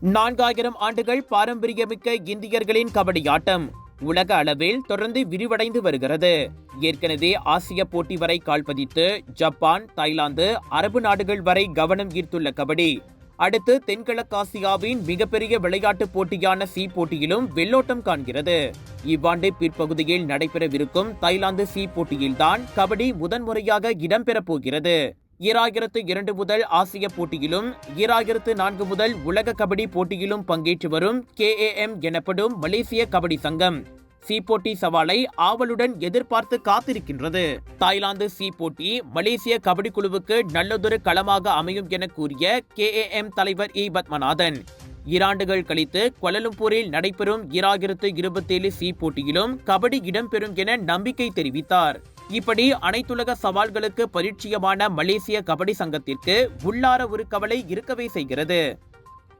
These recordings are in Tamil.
4000 ஆண்டுகள் பாரம்பரியமிக்க இந்தியர்களின் கபடி ஆட்டம் உலக அளவில் தொடர்ந்து விரிவடைந்து வருகிறது. ஏற்கனவே ஆசிய போட்டி வரை கால்பதித்து ஜப்பான், தாய்லாந்து, அரபு நாடுகள் வரை கவனம் ஈர்த்துள்ள கபடி அடுத்து தென்கிழக்காசியாவின் மிகப்பெரிய விளையாட்டுப் போட்டியான சி போட்டியிலும் வெள்ளோட்டம் காண்கிறது. இவ்வாண்டு பிற்பகுதியில் நடைபெறவிருக்கும் தாய்லாந்து சி போட்டியில்தான் கபடி முதன்முறையாக இடம்பெறப் போகிறது. 2002 முதல் ஆசிய போட்டியிலும் 2004 முதல் உலக கபடி போட்டியிலும் பங்கேற்று வரும் KAM எனப்படும் மலேசிய கபடி சங்கம் சி போட்டி சவாலை ஆவலுடன் எதிர்பார்த்து காத்திருக்கின்றது. தாய்லாந்து சி போட்டி மலேசிய கபடி குழுவுக்கு நல்லதொரு களமாக அமையும் என கூறிய KAM தலைவர் பத்மநாதன் 2 ஆண்டுகள் கழித்து கோலாலம்பூரில் நடைபெறும் 2027 சி போட்டியிலும் கபடி இடம்பெறும் என நம்பிக்கை தெரிவித்தார். இப்படி அனைத்துலக சவால்களுக்கு பரிச்சயமான மலேசிய கபடி சங்கத்திற்கு உள்ளார ஒரு கவலை இருக்கவே செய்கிறது.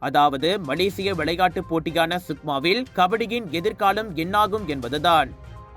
அதாவது மலேசிய விளையாட்டுப் போட்டியான சுக்மாவில் கபடியின் எதிர்காலம் என்னாகும் என்பதுதான்.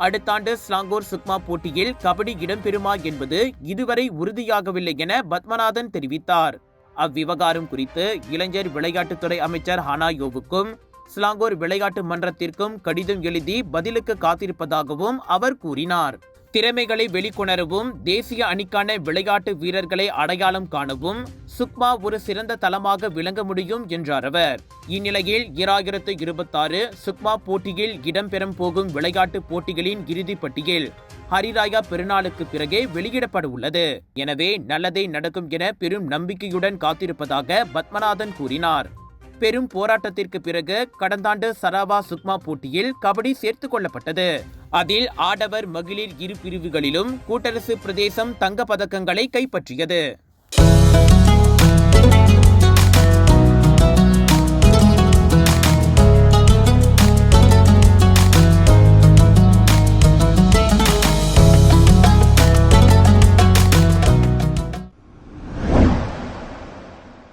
அடுத்த ஆண்டு ஸ்லாங்கூர் சுக்மா போட்டியில் கபடி இடம்பெறுமா என்பது இதுவரை உறுதியாகவில்லை என பத்மநாதன் தெரிவித்தார். அவ்விவகாரம் குறித்து இளைஞர் விளையாட்டுத்துறை அமைச்சர் ஹனாயோவுக்கும் ஸ்லாங்கூர் விளையாட்டு மன்றத்திற்கும் கடிதம் எழுதி பதிலுக்கு காத்திருப்பதாகவும் அவர் கூறினார். திறமைகளை வெளிக்கொணரவும் தேசிய அணிக்கான விளையாட்டு வீரர்களை அடையாளம் காணவும் சுக்மா ஒரு சிறந்த தளமாக விளங்க முடியும் என்றார் அவர். இந்நிலையில் 2026 சுக்மா போட்டியில் இடம்பெறும் போகும் விளையாட்டு போட்டிகளின் இறுதிப் பட்டியல் ஹரிராயா பெருநாளுக்கு பிறகே வெளியிடப்பட உள்ளது. எனவே நல்லதே நடக்கும் என பெரும் நம்பிக்கையுடன் காத்திருப்பதாக பத்மநாதன் கூறினார். பெரும் போராட்டத்திற்கு பிறகு கடந்த ஆண்டு சரவா சுக்மா போட்டியில் கபடி சேர்த்துக் கொள்ளப்பட்டது. அதில் ஆடவர், மகளிர் இரு பிரிவுகளிலும் கூட்டரசு பிரதேசம் தங்கப் பதக்கங்களை கைப்பற்றியது.